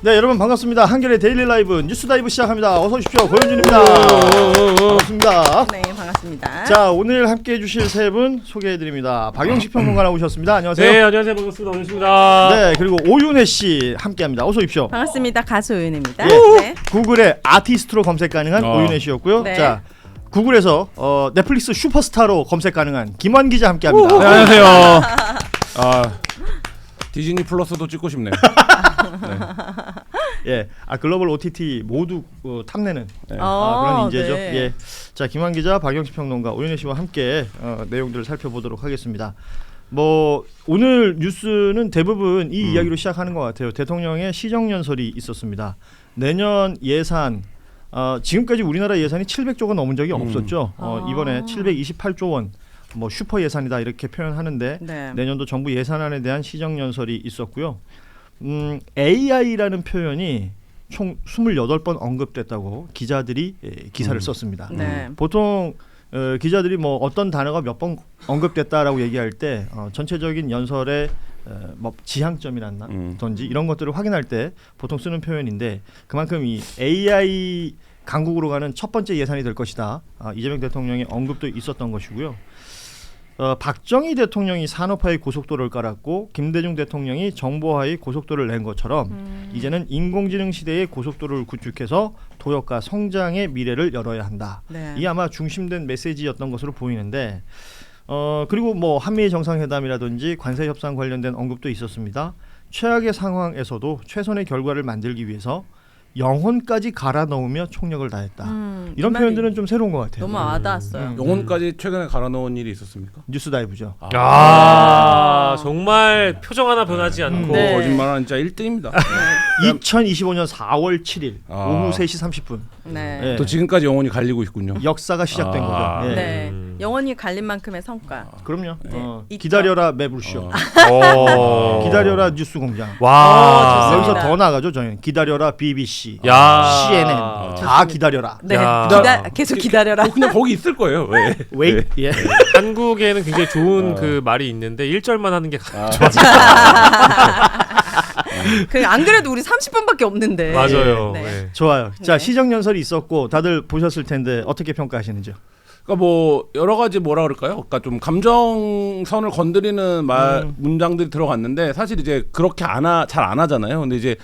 네, 여러분 반갑습니다. 한겨레 데일리 라이브 뉴스 다이브 시작합니다. 어서 오십시오. 고현준입니다. 반갑습니다. 네, 반갑습니다. 자, 오늘 함께 해주실 세 분 소개해드립니다. 박영식 평론가 나오셨습니다. 안녕하세요. 네, 안녕하세요. 반갑습니다. 오윤식입니다. 네, 그리고 오윤혜 씨 함께합니다. 어서 오십시오. 반갑습니다. 가수 오윤혜입니다. 예. 네. 구글의 아티스트로 검색 가능한 오윤혜 씨였고요. 네. 자, 구글에서 넷플릭스 슈퍼스타로 검색 가능한 김환 기자 함께합니다. 네, 안녕하세요. 디즈니 플러스도 찍고 싶네요. 예, 글로벌 OTT 모두 탐내는 네. 그런 인재죠. 네. 예, 자, 김환 기자, 박영식 평론가, 오윤혜 씨와 함께 내용들을 살펴보도록 하겠습니다. 뭐 오늘 뉴스는 대부분 이 이야기로 시작하는 것 같아요. 대통령의 시정연설이 있었습니다. 내년 예산 지금까지 우리나라 예산이 700조 원 넘은 적이 없었죠. 이번에 728조 원. 뭐 슈퍼 예산이다 이렇게 표현하는데 네. 내년도 정부 예산안에 대한 시정연설이 있었고요. AI라는 표현이 총 28번 언급됐다고 기자들이 기사를 썼습니다. 네. 보통 기자들이 뭐 어떤 단어가 몇 번 언급됐다라고 얘기할 때 전체적인 연설의 뭐 지향점이라든지 이런 것들을 확인할 때 보통 쓰는 표현인데 그만큼 이 AI 강국으로 가는 첫 번째 예산이 될 것이다. 이재명 대통령의 언급도 있었던 것이고요. 박정희 대통령이 산업화의 고속도로를 깔았고 김대중 대통령이 정보화의 고속도로를 낸 것처럼 이제는 인공지능 시대의 고속도로를 구축해서 도약과 성장의 미래를 열어야 한다. 네. 이게 아마 중심된 메시지였던 것으로 보이는데 그리고 뭐 한미 정상회담이라든지 관세 협상 관련된 언급도 있었습니다. 최악의 상황에서도 최선의 결과를 만들기 위해서 영혼까지 갈아 넣으며 총력을 다했다. 이런 표현들은 좀 새로운 것 같아요. 너무 와닿았어요. 영혼까지 최근에 갈아 넣은 일이 있었습니까? 뉴스 다이브죠. 정말 표정 하나 변하지 않고 네. 거짓말하는 진짜 1등입니다. 2025년 4월 7일 오후 3시 30분 네. 네. 또 지금까지 영혼이 갈리고 있군요. 역사가 시작된 거죠. 예. 네. 영원히 갈린 만큼의 성과. 그럼요. 있죠. 기다려라 매불쇼. 기다려라 뉴스 공장. 와. 좋습니다. 여기서 더 나가죠. 저희는 기다려라 BBC, 야. CNN 다 기다려라. 네. 야. 계속 기다려라. 그냥 거기 있을 거예요. 왜? 웨이. 예. 한국에는 굉장히 좋은 그 말이 있는데 1절만 하는 게 좋아. 안 그래도 우리 30분밖에 없는데. 맞아요. 네. 네. 좋아요. 자, 네. 시정연설이 있었고 다들 보셨을 텐데 어떻게 평가하시는지요? 그러니까 뭐 여러 가지 뭐라 그럴까요? 그러니까 좀 감정선을 건드리는 문장들이 들어갔는데 사실 이제 그렇게 잘 안 하잖아요. 근데 이제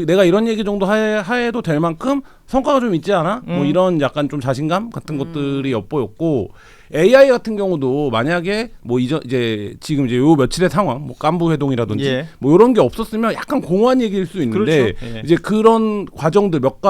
내가 이런 얘기 정도 해도 될 만큼 성과가 좀 있지 않아? 뭐 이런 약간 좀 자신감 같은 것들이 엿보였고 AI 같은 경우도 만약에 뭐 이제 지금 이제 요 며칠의 상황, 뭐 깐부 회동이라든지 예. 뭐 이런 게 없었으면 약간 공허한 얘기일 수 있는데 그렇죠. 예. 이제 그런 과정들 몇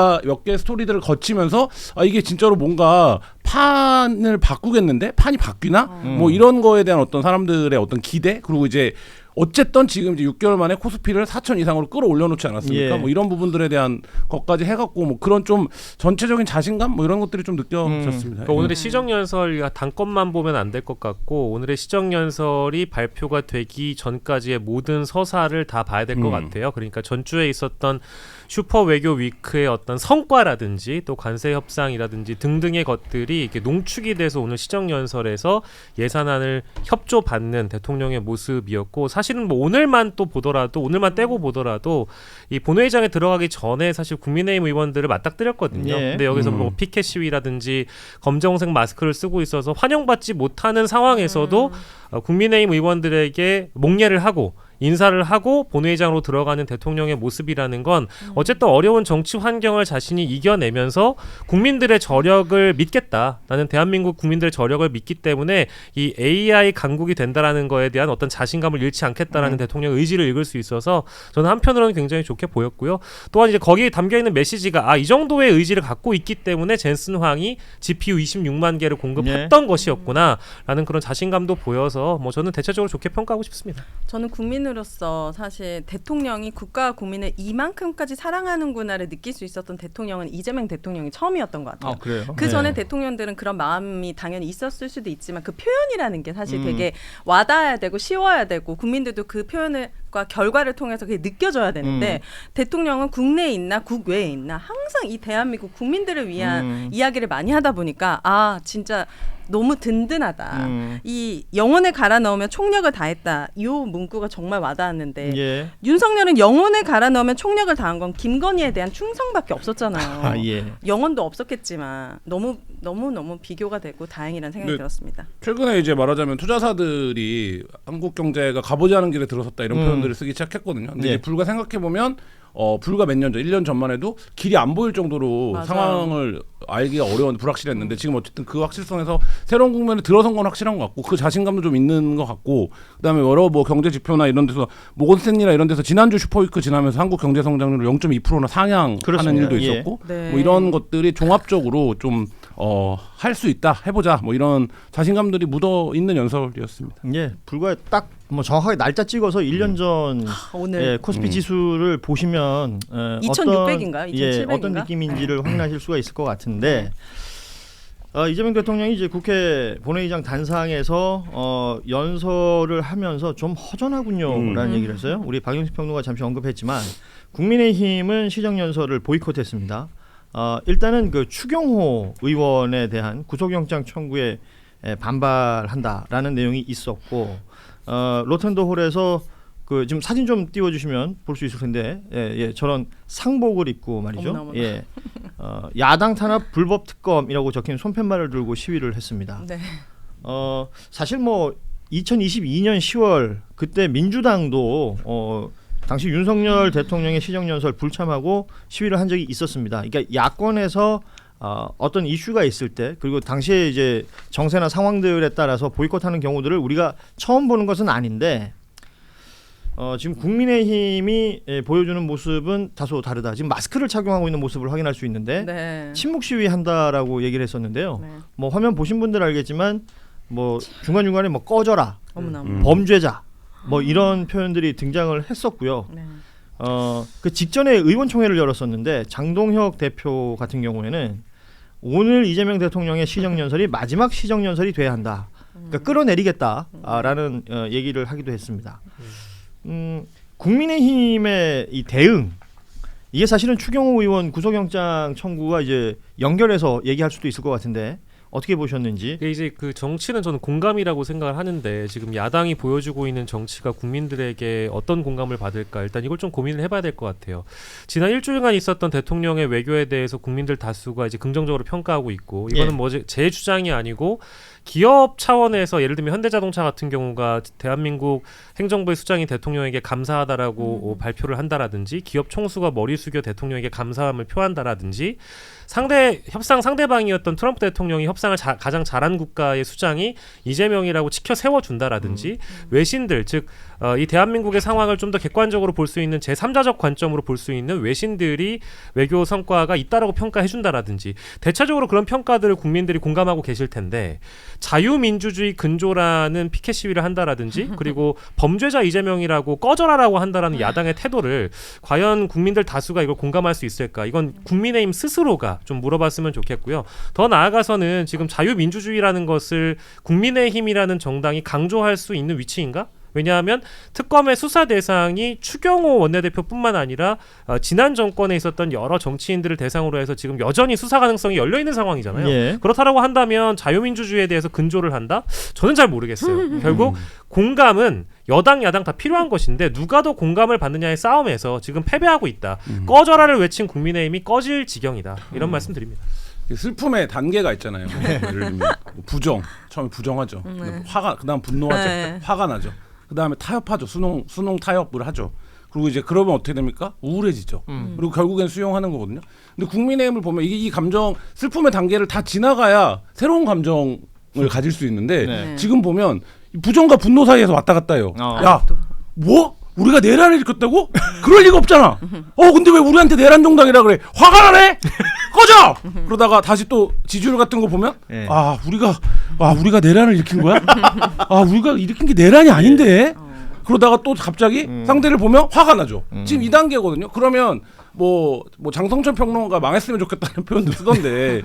개 스토리들을 거치면서 이게 진짜로 뭔가 판을 바꾸겠는데 판이 바뀌나? 뭐 이런 거에 대한 어떤 사람들의 어떤 기대 그리고 이제 어쨌든 지금 이제 6개월 만에 코스피를 4천 이상으로 끌어올려놓지 않았습니까? 예. 뭐 이런 부분들에 대한 것까지 해갖고 뭐 그런 좀 전체적인 자신감 뭐 이런 것들이 좀 느껴졌습니다. 그러니까 오늘의 시정연설 단건만 보면 안 될 것 같고 오늘의 시정연설이 발표가 되기 전까지의 모든 서사를 다 봐야 될 것 같아요. 그러니까 전주에 있었던 슈퍼 외교 위크의 어떤 성과라든지 또 관세 협상이라든지 등등의 것들이 이렇게 농축이 돼서 오늘 시정연설에서 예산안을 협조받는 대통령의 모습이었고 사실은 뭐 오늘만 떼고 보더라도 이 본회의장에 들어가기 전에 사실 국민의힘 의원들을 맞닥뜨렸거든요. 예. 근데 여기서 뭐 피켓 시위라든지 검정색 마스크를 쓰고 있어서 환영받지 못하는 상황에서도 국민의힘 의원들에게 목례를 하고 인사를 하고 본회의장으로 들어가는 대통령의 모습이라는 건 어쨌든 어려운 정치 환경을 자신이 이겨내면서 국민들의 저력을 믿겠다. 나는 대한민국 국민들의 저력을 믿기 때문에 이 AI 강국이 된다라는 거에 대한 어떤 자신감을 잃지 않겠다라는 대통령의 의지를 읽을 수 있어서 저는 한편으로는 굉장히 좋게 보였고요. 또한 이제 거기에 담겨있는 메시지가 이 정도의 의지를 갖고 있기 때문에 젠슨 황이 GPU 26만 개를 공급했던 것이었구나 라는 그런 자신감도 보여서 뭐 저는 대체적으로 좋게 평가하고 싶습니다. 저는 국민으로서 사실 대통령이 국가와 국민을 이만큼까지 사랑하는구나를 느낄 수 있었던 대통령은 이재명 대통령이 처음이었던 것 같아요. 그래요? 그 전에 대통령들은 그런 마음이 당연히 있었을 수도 있지만 그 표현이라는 게 사실 되게 와닿아야 되고 쉬워야 되고 국민들도 그 표현과 결과를 통해서 그게 느껴져야 되는데 대통령은 국내에 있나 국외에 있나 항상 이 대한민국 국민들을 위한 이야기를 많이 하다 보니까 진짜 너무 든든하다. 이 영혼을 갈아 넣으면 총력을 다했다. 이 문구가 정말 와닿았는데 예. 윤석열은 영혼을 갈아 넣으면 총력을 다한 건 김건희에 대한 충성밖에 없었잖아요. 아, 예. 영혼도 없었겠지만 너무 비교가 되고 다행이라는 생각이 네. 들었습니다. 최근에 이제 말하자면 투자사들이 한국 경제가 가보지 않은 길에 들어섰다 이런 표현들을 쓰기 시작했거든요. 근데 네. 이제 불과 생각해 보면 불과 몇 년 전, 1년 전만 해도 길이 안 보일 정도로 맞아요. 상황을 알기가 어려운 불확실했는데 지금 어쨌든 그 확실성에서 새로운 국면에 들어선 건 확실한 것 같고 그 자신감도 좀 있는 것 같고 그다음에 여러 뭐 경제 지표나 이런 데서 모건스탠리나 이런 데서 지난주 슈퍼위크 지나면서 한국 경제 성장률을 0.2%나 상향하는 그렇습니다. 일도 예. 있었고 네. 뭐 이런 것들이 종합적으로 좀 할 수 있다 해보자 뭐 이런 자신감들이 묻어 있는 연설이었습니다. 예, 불과 딱 뭐 정확하게 날짜 찍어서 1년 전 오늘 예, 코스피 지수를 보시면 2600인가요? 2700 인가? 어떤 느낌인지를 확인하실 수가 있을 것 같은데 이재명 대통령이 이제 국회 본회의장 단상에서 연설을 하면서 좀 허전하군요라는 얘기를 했어요. 우리 박영식 평론가 잠시 언급했지만 국민의힘은 시정연설을 보이콧했습니다. 일단은 그 추경호 의원에 대한 구속영장 청구에 반발한다라는 내용이 있었고 로텐더홀에서 그 지금 사진 좀 띄워주시면 볼 수 있을 텐데 저런 상복을 입고 말이죠. 어머나. 예, 야당 탄압 불법 특검이라고 적힌 손팻말을 들고 시위를 했습니다. 네. 사실 뭐 2022년 10월 그때 민주당도 당시 윤석열 대통령의 시정연설 불참하고 시위를 한 적이 있었습니다. 그러니까 야권에서 어떤 이슈가 있을 때 그리고 당시에 이제 정세나 상황들에 따라서 보이콧하는 경우들을 우리가 처음 보는 것은 아닌데 지금 국민의힘이 보여주는 모습은 다소 다르다. 지금 마스크를 착용하고 있는 모습을 확인할 수 있는데 네. 침묵 시위한다라고 얘기를 했었는데요. 네. 뭐 화면 보신 분들 알겠지만 뭐 중간중간에 뭐 꺼져라, 어머나. 범죄자 뭐 이런 표현들이 등장을 했었고요. 네. 그 직전에 의원총회를 열었었는데 장동혁 대표 같은 경우에는 오늘 이재명 대통령의 시정연설이 마지막 시정연설이 돼야 한다. 그러니까 끌어내리겠다라는 얘기를 하기도 했습니다. 국민의힘의 이 대응 이게 사실은 추경호 의원 구속영장 청구와 이제 연결해서 얘기할 수도 있을 것 같은데 어떻게 보셨는지. 이제 그 정치는 저는 공감이라고 생각을 하는데 지금 야당이 보여주고 있는 정치가 국민들에게 어떤 공감을 받을까 일단 이걸 좀 고민을 해봐야 될 것 같아요. 지난 일주일간 있었던 대통령의 외교에 대해서 국민들 다수가 이제 긍정적으로 평가하고 있고 이거는 뭐 제 주장이 아니고 기업 차원에서 예를 들면 현대자동차 같은 경우가 대한민국 행정부의 수장이 대통령에게 감사하다라고 발표를 한다라든지 기업 총수가 머리 숙여 대통령에게 감사함을 표한다라든지 협상 상대방이었던 트럼프 대통령이 협상을 가장 잘한 국가의 수장이 이재명이라고 치켜 세워준다라든지 외신들 즉 이 대한민국의 상황을 좀 더 객관적으로 볼 수 있는 제3자적 관점으로 볼 수 있는 외신들이 외교 성과가 있다라고 평가해준다라든지 대체적으로 그런 평가들을 국민들이 공감하고 계실 텐데 자유민주주의 근조라는 피켓 시위를 한다라든지 그리고 범죄자 이재명이라고 꺼져라라고 한다라는 야당의 태도를 과연 국민들 다수가 이걸 공감할 수 있을까? 이건 국민의힘 스스로가 좀 물어봤으면 좋겠고요. 더 나아가서는 지금 자유민주주의라는 것을 국민의힘이라는 정당이 강조할 수 있는 위치인가? 왜냐하면 특검의 수사 대상이 추경호 원내대표뿐만 아니라 지난 정권에 있었던 여러 정치인들을 대상으로 해서 지금 여전히 수사 가능성이 열려있는 상황이잖아요. 예. 그렇다라고 한다면 자유민주주의에 대해서 근조를 한다? 저는 잘 모르겠어요. 결국 공감은 여당 야당 다 필요한 것인데 누가 더 공감을 받느냐의 싸움에서 지금 패배하고 있다. 꺼져라를 외친 국민의힘이 꺼질 지경이다. 이런 말씀 드립니다. 슬픔의 단계가 있잖아요. 예를 들면 부정, 처음에 부정하죠. 화가 그다음 분노하죠. 네. 화가 나죠. 그다음에 타협하죠. 수능 타협을 하죠. 그리고 이제 그러면 어떻게 됩니까? 우울해지죠. 그리고 결국엔 수용하는 거거든요. 근데 국민의힘을 보면 이 감정 슬픔의 단계를 다 지나가야 새로운 감정을 가질 수 있는데 네. 지금 보면 부정과 분노 사이에서 왔다 갔다 해요. 야, 뭐? 우리가 내란을 일으켰다고? 그럴 리가 없잖아. 근데 왜 우리한테 내란 정당이라 그래? 화가 나네? 꺼져! 그러다가 다시 또 지지율 같은 거 보면 네. 우리가 내란을 일으킨 거야? 우리가 일으킨 게 내란이 아닌데? 그러다가 또 갑자기 상대를 보면 화가 나죠. 지금 2단계거든요. 그러면 뭐 장성철 평론가가 망했으면 좋겠다는 표현도 쓰던데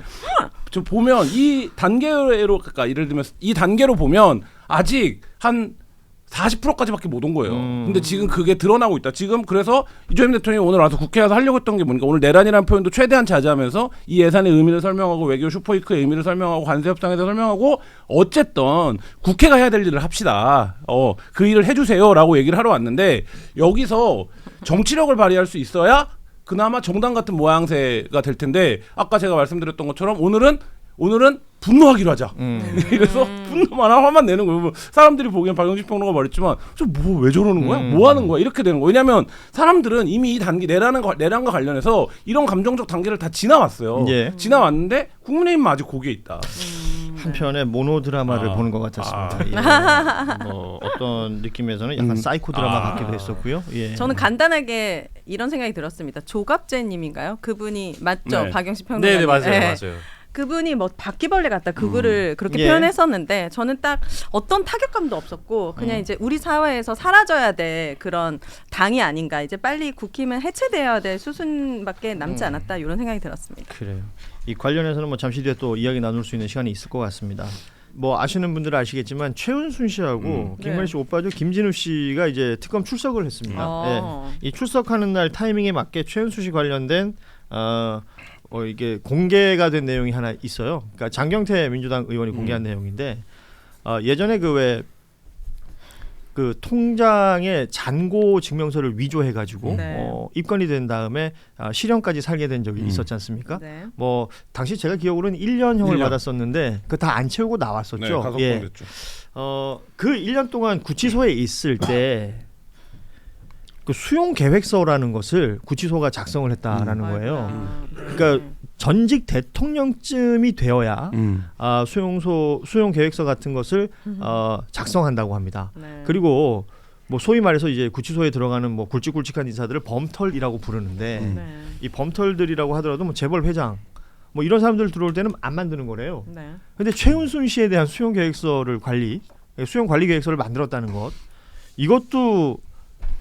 저 보면 이 단계로 그러니까 예를 들면 이 단계로 보면 아직 한 40%까지밖에 못 온 거예요. 근데 지금 그게 드러나고 있다. 지금 그래서 이재명 대통령이 오늘 와서 국회에 와서 하려고 했던 게 뭐니까 오늘 내란이라는 표현도 최대한 자제하면서 이 예산의 의미를 설명하고 외교 슈퍼위크의 의미를 설명하고 관세 협상에 대해서 설명하고 어쨌든 국회가 해야 될 일을 합시다. 그 일을 해주세요라고 얘기를 하러 왔는데 여기서 정치력을 발휘할 수 있어야 그나마 정당 같은 모양새가 될 텐데 아까 제가 말씀드렸던 것처럼 오늘은 분노하기로 하자. 그래서 분노만 화만 내는 거예요. 사람들이 보기엔 박영진 평론가 말했지만 저 뭐 왜 저러는 거야? 뭐 하는 거야? 이렇게 되는 거예요. 왜냐하면 사람들은 이미 이 단계 내란과 관련해서 이런 감정적 단계를 다 지나왔어요. 예. 지나왔는데 국민의힘은 아직 거기에 있다. 한편의 모노 드라마를 보는 것 같았습니다. 예. 뭐 어떤 느낌에서는 약간 사이코 드라마 같기도 했었고요. 예. 저는 간단하게 이런 생각이 들었습니다. 조갑재님인가요? 그분이 맞죠? 네. 박영신 평론가님. 네, 맞아요, 네. 맞아요. 그분이 뭐 바퀴벌레 같다 그거를 그렇게 예. 표현했었는데 저는 딱 어떤 타격감도 없었고 그냥 이제 우리 사회에서 사라져야 될 그런 당이 아닌가 이제 빨리 국힘은 해체되어야 될 수순밖에 남지 않았다 이런 생각이 들었습니다. 그래요. 이 관련해서는 뭐 잠시 뒤에 또 이야기 나눌 수 있는 시간이 있을 것 같습니다. 뭐 아시는 분들은 아시겠지만 최은순 씨하고 김건희 씨 오빠죠 김진우 씨가 이제 특검 출석을 했습니다. 예. 이 출석하는 날 타이밍에 맞게 최은순 씨 관련된 이게 공개가 된 내용이 하나 있어요. 그러니까 장경태 민주당 의원이 공개한 내용인데 예전에 그 통장의 잔고 증명서를 위조해가지고 네. 입건이 된 다음에 실형까지 살게 된 적이 있었지 않습니까? 네. 뭐 당시 제가 기억으로는 1년형을 1년. 받았었는데 그 다 안 채우고 나왔었죠. 네, 가석방 예. 됐죠. 그 1년 동안 구치소에 있을 때 그 수용 계획서라는 것을 구치소가 작성을 했다라는 거예요. 그러니까 전직 대통령쯤이 되어야 수용 계획서 같은 것을 작성한다고 합니다. 네. 그리고 뭐 소위 말해서 이제 구치소에 들어가는 뭐 굵직굵직한 인사들을 범털이라고 부르는데 네. 이 범털들이라고 하더라도 뭐 재벌 회장 뭐 이런 사람들 들어올 때는 안 만드는 거래요. 네. 근데 최은순 씨에 대한 수용 계획서를 수용 관리 계획서를 만들었다는 것 이것도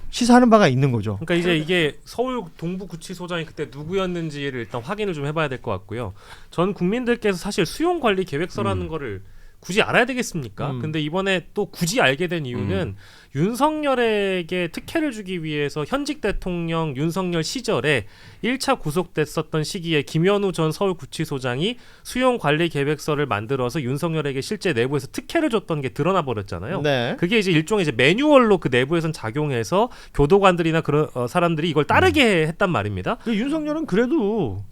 시사하는 바가 있는 거죠. 그러니까 이제 이게 서울 동부구치소장이 그때 누구였는지를 일단 확인을 좀 해봐야 될 것 같고요. 전 국민들께서 사실 수용 관리 계획서라는 거를 굳이 알아야 되겠습니까? 근데 이번에 또 굳이 알게 된 이유는 윤석열에게 특혜를 주기 위해서 현직 대통령 윤석열 시절에 1차 구속됐었던 시기에 김현우 전 서울구치소장이 수용 관리 계획서를 만들어서 윤석열에게 실제 내부에서 특혜를 줬던 게 드러나 버렸잖아요. 네. 그게 이제 일종의 이제 매뉴얼로 그 내부에선 작용해서 교도관들이나 그런 사람들이 이걸 따르게 했단 말입니다. 그 윤석열은 그래도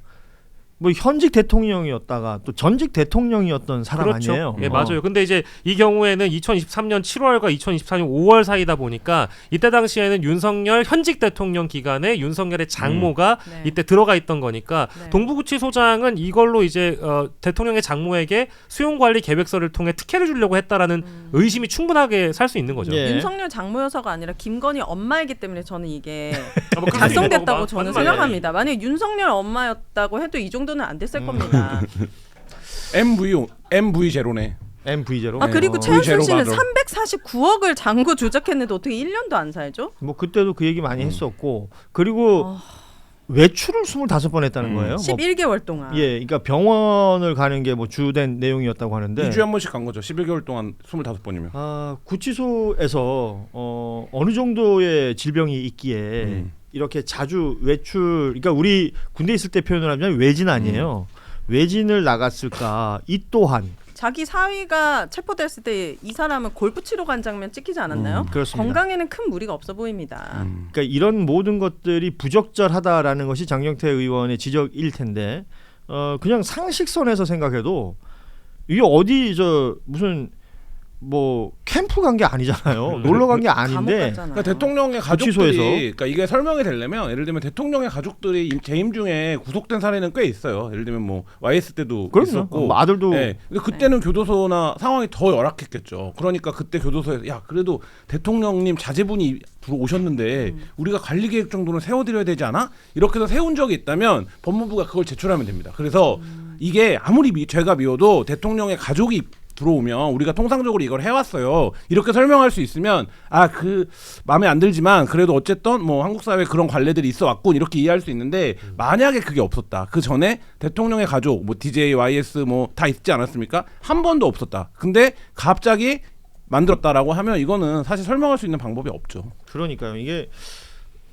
뭐 현직 대통령이었다가 또 전직 대통령이었던 사람 그렇죠. 아니에요. 예, 맞아요. 근데 이제 이 경우에는 2023년 7월과 2024년 5월 사이다 보니까 이때 당시에는 윤석열 현직 대통령 기간에 윤석열의 장모가 네. 이때 들어가 있던 거니까 네. 동부구치소장은 이걸로 이제 대통령의 장모에게 수용관리 계획서를 통해 특혜를 주려고 했다라는 의심이 충분하게 살 수 있는 거죠. 예. 윤석열 장모여서가 아니라 김건희 엄마이기 때문에 저는 이게 뭐 그럴 수 작성됐다고 있는 저는 거고, 맞는 생각합니다. 만약 윤석열 엄마였다고 해도 이 정도는 안 됐을 겁니다. MV 제로네. MV0. 아 그리고 제로 최은순 씨는 받아. 349억을 잔고 조작했는데 어떻게 1년도 안 살죠? 뭐 그때도 그 얘기 많이 했었고 그리고 외출을 25번 했다는 거예요. 11개월 동안. 예, 그러니까 병원을 가는 게 뭐 주된 내용이었다고 하는데 2주에 한 번씩 간 거죠. 11개월 동안 25번이면. 구치소에서 어느 정도의 질병이 있기에 이렇게 자주 외출, 그러니까 우리 군대 있을 때 표현을 하면 외진 아니에요. 외진을 나갔을까? 이 또한 자기 사위가 체포됐을 때 이 사람은 골프 치러 간 장면 찍히지 않았나요? 그렇습니다. 건강에는 큰 무리가 없어 보입니다. 그러니까 이런 모든 것들이 부적절하다라는 것이 장경태 의원의 지적일 텐데 그냥 상식선에서 생각해도 이게 어디 무슨 뭐 캠프 간 게 아니잖아요. 놀러 간 게 감옥 아닌데 갔잖아요. 그러니까 대통령의 구치소에서. 가족들이 그러니까 이게 설명이 되려면 예를 들면 대통령의 가족들이 재임 중에 구속된 사례는 꽤 있어요. 예를 들면 뭐 YS 때도 그럼요. 있었고 뭐 아들도 네. 근데 그때는 교도소나 상황이 더 열악했겠죠. 그러니까 그때 교도소에서 야 그래도 대통령님 자제분이 들어오셨는데 우리가 관리 계획 정도는 세워드려야 되지 않아? 이렇게 해서 세운 적이 있다면 법무부가 그걸 제출하면 됩니다. 그래서 이게 아무리 죄가 미워도 대통령의 가족이 들어오면 우리가 통상적으로 이걸 해왔어요. 이렇게 설명할 수 있으면 그 마음에 안 들지만 그래도 어쨌든 뭐 한국 사회에 그런 관례들이 있어 왔군 이렇게 이해할 수 있는데 만약에 그게 없었다. 그 전에 대통령의 가족 뭐 DJ, YS 뭐 다 있지 않았습니까? 한 번도 없었다. 근데 갑자기 만들었다라고 하면 이거는 사실 설명할 수 있는 방법이 없죠. 그러니까요. 이게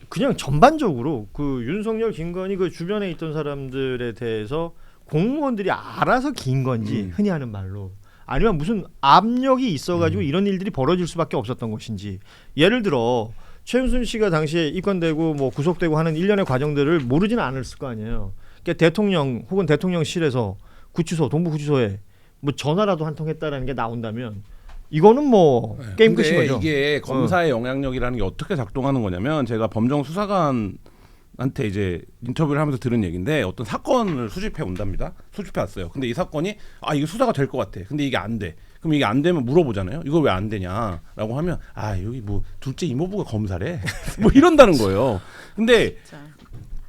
그냥 전반적으로 그 윤석열, 김건희 그 주변에 있던 사람들에 대해서 공무원들이 알아서 긴 건지 흔히 하는 말로 아니면 무슨 압력이 있어가지고 이런 일들이 벌어질 수밖에 없었던 것인지. 예를 들어 최은순 씨가 당시에 입건되고 뭐 구속되고 하는 일련의 과정들을 모르지는 않았을 거 아니에요. 그러니까 대통령 혹은 대통령실에서 구치소, 동부구치소에 뭐 전화라도 한 통 했다라는 게 나온다면 이거는 뭐 게임 끝인 거죠. 이게 검사의 영향력이라는 게 어떻게 작동하는 거냐면 제가 범정 수사관한테 이제 인터뷰를 하면서 들은 얘기인데 어떤 사건을 수집해 온답니다. 수집해 왔어요. 근데 이 사건이 이게 수사가 될 것 같아. 근데 이게 안 돼. 그럼 이게 안 되면 물어보잖아요. 이거 왜 안 되냐라고 하면 여기 뭐 둘째 이모부가 검사래. 뭐 이런다는 거예요. 근데 진짜.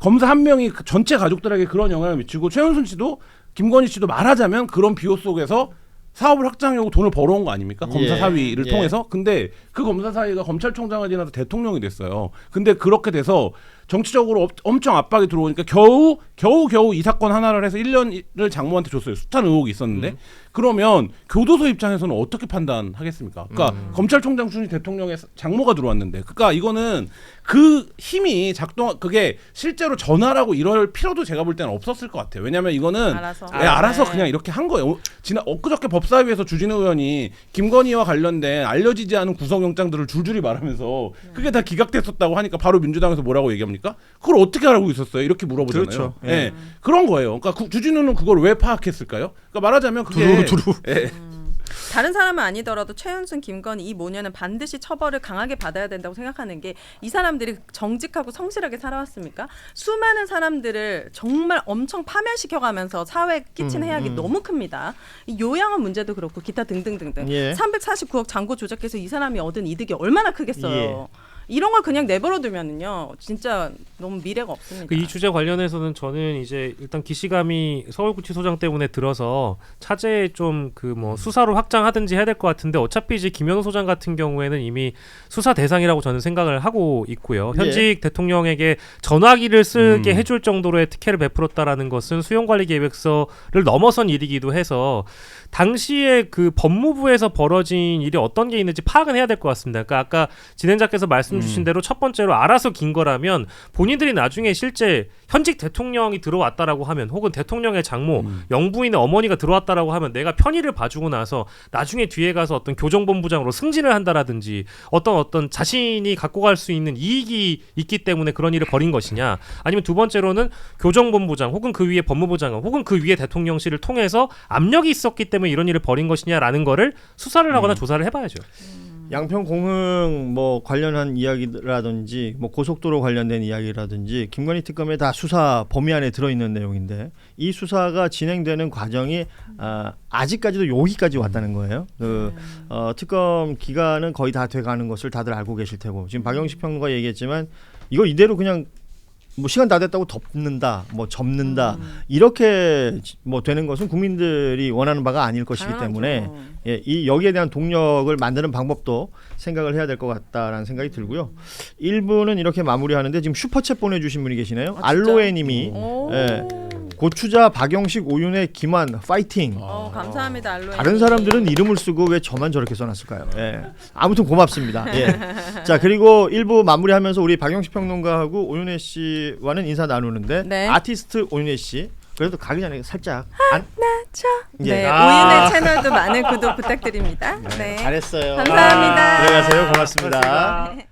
검사 한 명이 그 전체 가족들에게 그런 영향을 미치고 최은순 씨도 김건희 씨도 말하자면 그런 비호 속에서 사업을 확장하고 돈을 벌어온 거 아닙니까? 검사 사위를 통해서. 근데 그 검사 사위가 검찰총장을 지나서 대통령이 됐어요. 근데 그렇게 돼서 정치적으로 엄청 압박이 들어오니까 겨우 이 사건 하나를 해서 1년을 장모한테 줬어요. 숱한 의혹이 있었는데. 그러면 교도소 입장에서는 어떻게 판단하겠습니까? 그러니까 검찰총장 출신 대통령의 장모가 들어왔는데. 그러니까 이거는 그 힘이 그게 실제로 전화라고 이럴 필요도 제가 볼 때는 없었을 것 같아요. 왜냐하면 이거는 알아서 그냥 이렇게 한 거예요. 엊그저께 법사위에서 주진우 의원이 김건희와 관련된 알려지지 않은 구속영장들을 줄줄이 말하면서 그게 다 기각됐었다고 하니까 바로 민주당에서 뭐라고 얘기합니까? 그걸 어떻게 알고 있었어요? 이렇게 물어보잖아요. 그렇죠. 예. 그런 거예요. 그러니까 주진우는 그걸 왜 파악했을까요? 그러니까 말하자면 그게 두루. 예. 다른 사람은 아니더라도 최은순, 김건희 이 모녀는 반드시 처벌을 강하게 받아야 된다고 생각하는 게 이 사람들이 정직하고 성실하게 살아왔습니까? 수많은 사람들을 정말 엄청 파멸시켜가면서 사회에 끼친 해악이 너무 큽니다. 이 요양원 문제도 그렇고 기타 등등등등. 349억 잔고 조작해서 이 사람이 얻은 이득이 얼마나 크겠어요. 이런 걸 그냥 내버려 두면은요 진짜 너무 미래가 없습니다. 이 주제 관련해서는 저는 이제 일단 기시감이 서울구치소장 때문에 들어서 차제에 좀 그 뭐 수사로 확장하든지 해야 될 것 같은데 어차피 이제 김현우 소장 같은 경우에는 이미 수사 대상이라고 저는 생각을 하고 있고요. 현직 대통령에게 전화기를 쓰게 해줄 정도로의 특혜를 베풀었다라는 것은 수용관리계획서를 넘어선 일이기도 해서 당시에 그 법무부에서 벌어진 일이 어떤 게 있는지 파악은 해야 될 것 같습니다. 그러니까 아까 진행자께서 말씀 주신 대로 첫 번째로 알아서 긴 거라면 본인들이 나중에 실제 현직 대통령이 들어왔다라고 하면 혹은 대통령의 장모, 영부인의 어머니가 들어왔다라고 하면 내가 편의를 봐주고 나서 나중에 뒤에 가서 어떤 교정본부장으로 승진을 한다라든지 어떤 자신이 갖고 갈 수 있는 이익이 있기 때문에 그런 일을 벌인 것이냐, 아니면 두 번째로는 교정본부장 혹은 그 위에 법무부 장관 혹은 그 위에 대통령실을 통해서 압력이 있었기 때문에 이런 일을 벌인 것이냐라는 거를 수사를 하거나 조사를 해봐야죠. 양평 공흥 뭐 관련한 이야기라든지 뭐 고속도로 관련된 이야기라든지 김건희 특검에 다 수사 범위 안에 들어있는 내용인데 이 수사가 진행되는 과정이 아직까지도 여기까지 왔다는 거예요. 특검 기간은 거의 다 돼가는 것을 다들 알고 계실 테고 지금 박영식 평론가 얘기했지만 이거 이대로 그냥 뭐 시간 다 됐다고 덮는다, 뭐 접는다 이렇게 뭐 되는 것은 국민들이 원하는 바가 아닐 것이기 때문에 이 여기에 대한 동력을 만드는 방법도 생각을 해야 될 것 같다라는 생각이 들고요. 1부는 이렇게 마무리하는데 지금 슈퍼챗 보내주신 분이 계시네요. 알로에님이 고추자 박영식 오윤혜 김한 파이팅. 감사합니다. 알로에. 다른 사람들은 이름을 쓰고 왜 저만 저렇게 써놨을까요? 아무튼 고맙습니다. 자 그리고 1부 마무리하면서 우리 박영식 평론가하고 오윤혜 씨와는 인사 나누는데 아티스트 오윤혜 씨 그래도 가기 전에 살짝 오윤혜 채널도 많은 구독 부탁드립니다. 잘했어요. 감사합니다. 들어가세요. 고맙습니다. 고맙습니다.